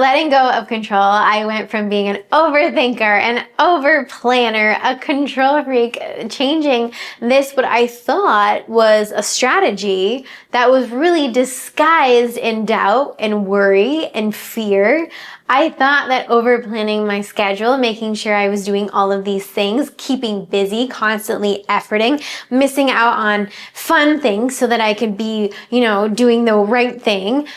letting go of control, I went from being an overthinker, an over planner, a control freak, changing this, what I thought was a strategy that was really disguised in doubt and worry and fear. I thought that over planning my schedule, making sure I was doing all of these things, keeping busy, constantly efforting, missing out on fun things so that I could be, doing the right thing.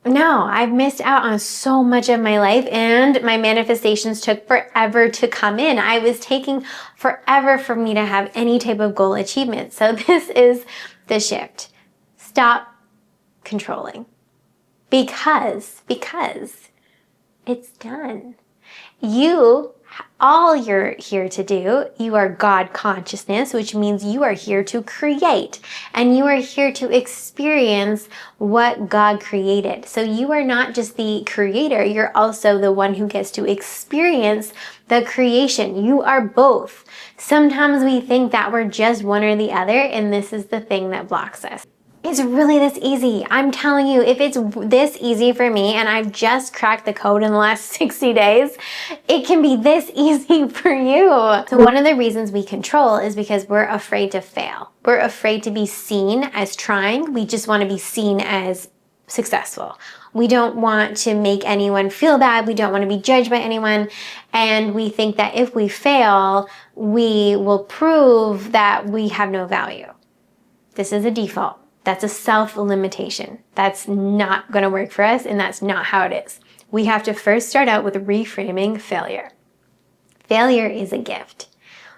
No, I've missed out on so much of my life, and my manifestations took forever to come in. I was taking forever for me to have any type of goal achievement. So this is the shift. Stop controlling. Because it's done. All you're here to do, you are God consciousness, which means you are here to create, and you are here to experience what God created. So you are not just the creator, you're also the one who gets to experience the creation. You are both. Sometimes we think that we're just one or the other, and this is the thing that blocks us. It's really this easy. I'm telling you, if it's this easy for me and I've just cracked the code in the last 60 days, it can be this easy for you. So one of the reasons we control is because we're afraid to fail. We're afraid to be seen as trying. We just want to be seen as successful. We don't want to make anyone feel bad. We don't want to be judged by anyone. And we think that if we fail, we will prove that we have no value. This is a default. That's a self-limitation. That's not going to work for us, and that's not how it is. We have to first start out with reframing failure. Failure is a gift.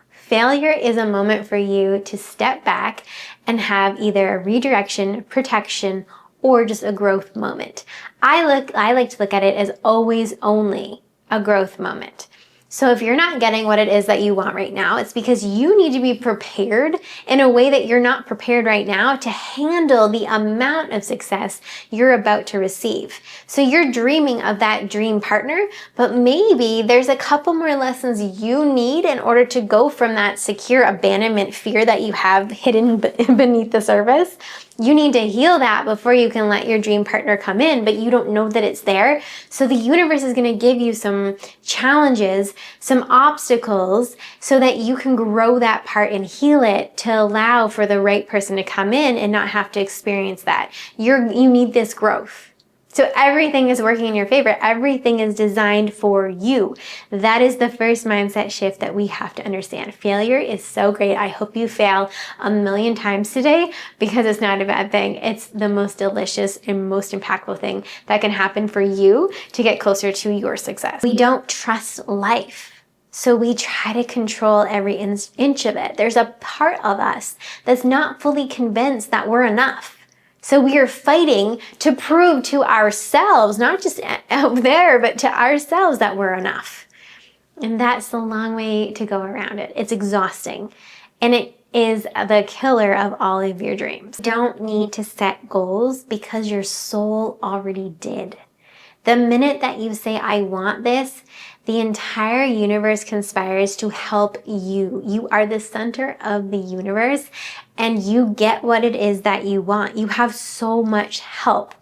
Failure is a moment for you to step back and have either a redirection, protection, or just a growth moment. I like to look at it as always only a growth moment. So if you're not getting what it is that you want right now, it's because you need to be prepared in a way that you're not prepared right now to handle the amount of success you're about to receive. So you're dreaming of that dream partner, but maybe there's a couple more lessons you need in order to go from that secure abandonment fear that you have hidden beneath the surface. You need to heal that before you can let your dream partner come in, but you don't know that it's there. So the universe is going to give you some challenges, some obstacles, so that you can grow that part and heal it to allow for the right person to come in and not have to experience that. You need this growth. So everything is working in your favor. Everything is designed for you. That is the first mindset shift that we have to understand. Failure is so great. I hope you fail a million times today, because it's not a bad thing. It's the most delicious and most impactful thing that can happen for you to get closer to your success. We don't trust life, so we try to control every inch of it. There's a part of us that's not fully convinced that we're enough. So we are fighting to prove to ourselves, not just out there, but to ourselves, that we're enough. And that's the long way to go around it. It's exhausting. And it is the killer of all of your dreams. You don't need to set goals because your soul already did. The minute that you say, I want this, the entire universe conspires to help you. You are the center of the universe, and you get what it is that you want. You have so much help.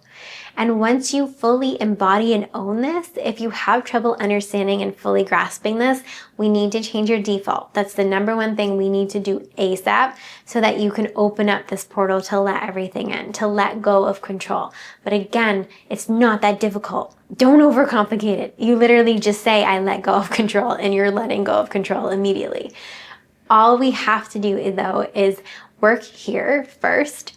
And once you fully embody and own this, if you have trouble understanding and fully grasping this, we need to change your default. That's the number one thing we need to do ASAP, so that you can open up this portal to let everything in, to let go of control. But again, it's not that difficult. Don't overcomplicate it. You literally just say, I let go of control, and you're letting go of control immediately. All we have to do, though, is work here first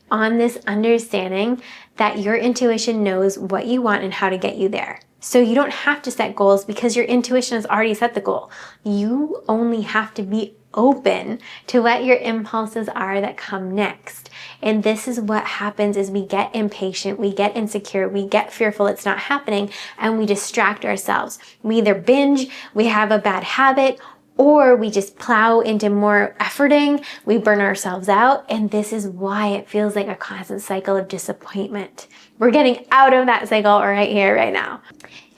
on this understanding that your intuition knows what you want and how to get you there. So you don't have to set goals because your intuition has already set the goal. You only have to be open to what your impulses are that come next. And this is what happens: is we get impatient, we get insecure, we get fearful it's not happening, and we distract ourselves. We either binge, we have a bad habit, or we just plow into more efforting, we burn ourselves out, and this is why it feels like a constant cycle of disappointment. We're getting out of that cycle right here, right now.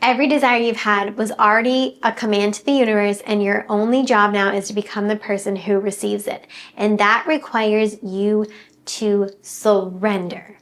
Every desire you've had was already a command to the universe, and your only job now is to become the person who receives it. And that requires you to surrender.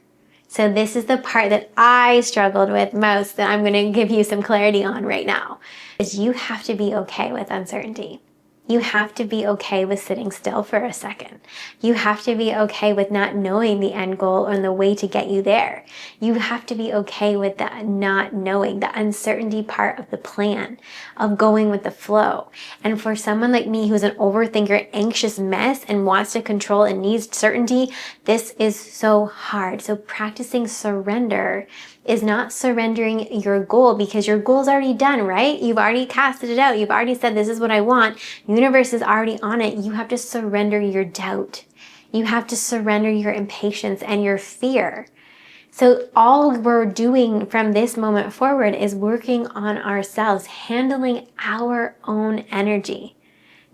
So this is the part that I struggled with most that I'm going to give you some clarity on right now. Is you have to be okay with uncertainty. You have to be okay with sitting still for a second. You have to be okay with not knowing the end goal and the way to get you there. You have to be okay with that not knowing, the uncertainty part of the plan, of going with the flow. And for someone like me who's an overthinker, anxious mess, and wants to control and needs certainty, this is so hard. So practicing surrender is not surrendering your goal, because your goal's already done, right? You've already casted it out. You've already said, this is what I want. Universe is already on it. You have to surrender your doubt. You have to surrender your impatience and your fear. So all we're doing from this moment forward is working on ourselves, handling our own energy.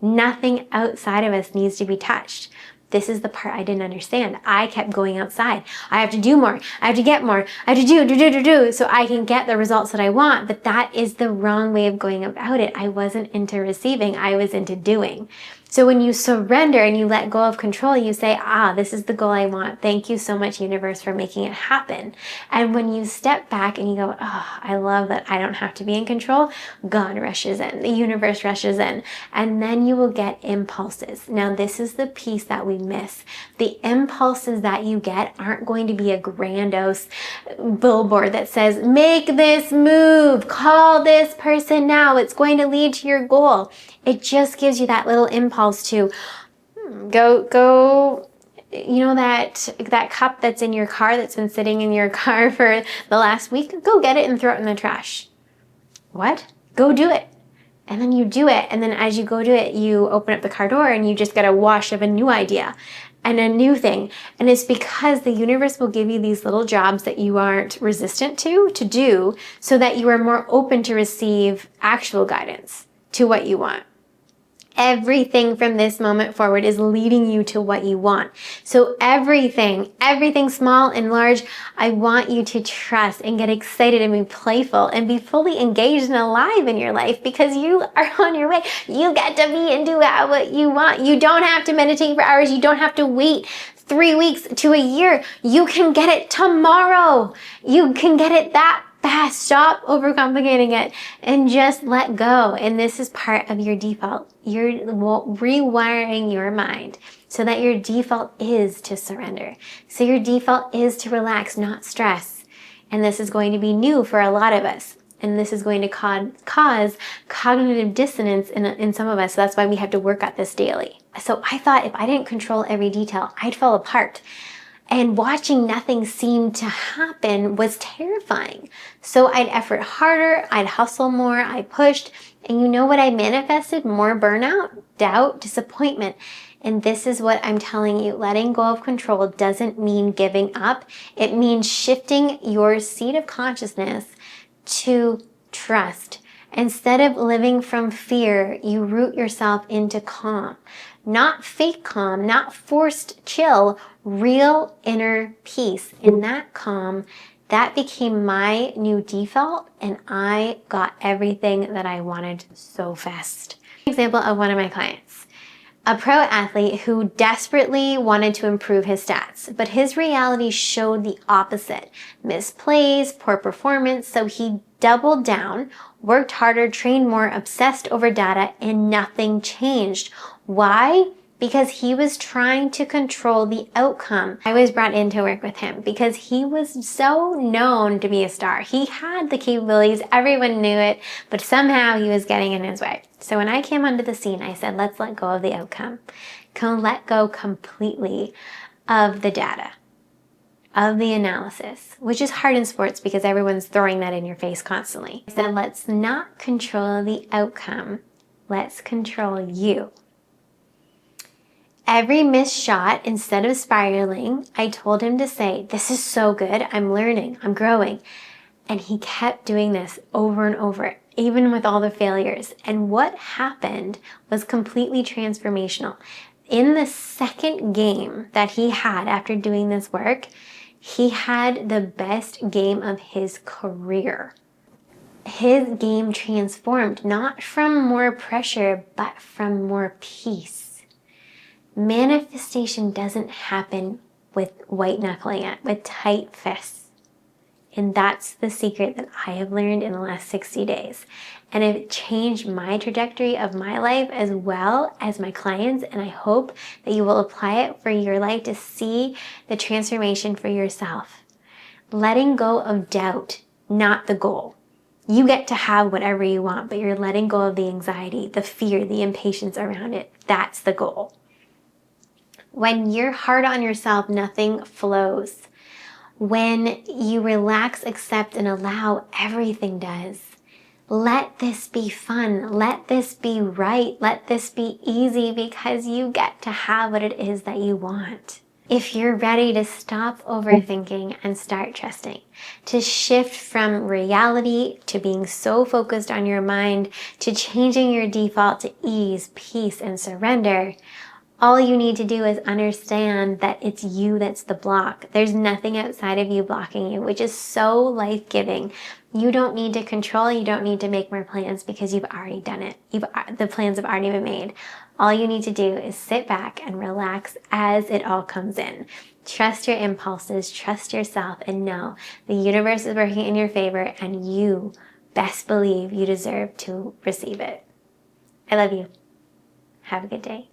Nothing outside of us needs to be touched. This is the part I didn't understand. I kept going outside. I have to do more. I have to get more. I have to do so I can get the results that I want. But that is the wrong way of going about it. I wasn't into receiving. I was into doing. So when you surrender and you let go of control, you say, this is the goal I want. Thank you so much, universe, for making it happen. And when you step back and you go, I love that I don't have to be in control, God rushes in, the universe rushes in, and then you will get impulses. Now, this is the piece that we miss. The impulses that you get aren't going to be a grandiose billboard that says, make this move, call this person now, it's going to lead to your goal. It just gives you that little impulse to go, that cup that's in your car that's been sitting in your car for the last week, go get it and throw it in the trash. What? Go do it. And then you do it. And then as you go do it, you open up the car door and you just get a wash of a new idea and a new thing. And it's because the universe will give you these little jobs that you aren't resistant to do, so that you are more open to receive actual guidance to what you want. Everything from this moment forward is leading you to what you want. So everything small and large, I want you to trust and get excited and be playful and be fully engaged and alive in your life, because you are on your way. You get to be and do what you want. You don't have to meditate for hours. You don't have to wait 3 weeks to a year. You can get it tomorrow. You can get it that fast. Stop overcomplicating it and just let go. And this is part of your default. You're rewiring your mind so that your default is to surrender. So your default is to relax, not stress. And this is going to be new for a lot of us. And this is going to cause cognitive dissonance in some of us. So that's why we have to work at this daily. So I thought if I didn't control every detail, I'd fall apart. And watching nothing seem to happen was terrifying. So I'd effort harder, I'd hustle more, I pushed. And you know what I manifested? More burnout, doubt, disappointment. And this is what I'm telling you. Letting go of control doesn't mean giving up. It means shifting your seat of consciousness to trust. Instead of living from fear, you root yourself into calm. Not fake calm, not forced chill, real inner peace. In that calm, that became my new default, and I got everything that I wanted so fast. Example of one of my clients. A pro athlete who desperately wanted to improve his stats, but his reality showed the opposite. Missed plays, poor performance, so he doubled down, worked harder, trained more, obsessed over data, and nothing changed. Why? Because he was trying to control the outcome. I was brought in to work with him because he was so known to be a star. He had the capabilities, everyone knew it, but somehow he was getting in his way. So when I came onto the scene, I said, let's let go of the outcome. Let go completely of the data, of the analysis, which is hard in sports because everyone's throwing that in your face constantly. I said, let's not control the outcome. Let's control you. Every missed shot, instead of spiraling, I told him to say, this is so good, I'm learning, I'm growing. And he kept doing this over and over, even with all the failures. And what happened was completely transformational. In the second game that he had after doing this work, he had the best game of his career. His game transformed, not from more pressure, but from more peace. Manifestation doesn't happen with white knuckling it, with tight fists. And that's the secret that I have learned in the last 60 days. And it changed my trajectory of my life as well as my clients. And I hope that you will apply it for your life to see the transformation for yourself. Letting go of doubt, not the goal. You get to have whatever you want, but you're letting go of the anxiety, the fear, the impatience around it. That's the goal. When you're hard on yourself, nothing flows. When you relax, accept, and allow, everything does. Let this be fun. Let this be right. Let this be easy because you get to have what it is that you want. If you're ready to stop overthinking and start trusting, to shift from reality to being so focused on your mind, to changing your default to ease, peace, and surrender, all you need to do is understand that it's you that's the block. There's nothing outside of you blocking you, which is so life-giving. You don't need to control. You don't need to make more plans because you've already done it. The plans have already been made. All you need to do is sit back and relax as it all comes in. Trust your impulses, trust yourself, and know the universe is working in your favor, and you best believe you deserve to receive it. I love you. Have a good day.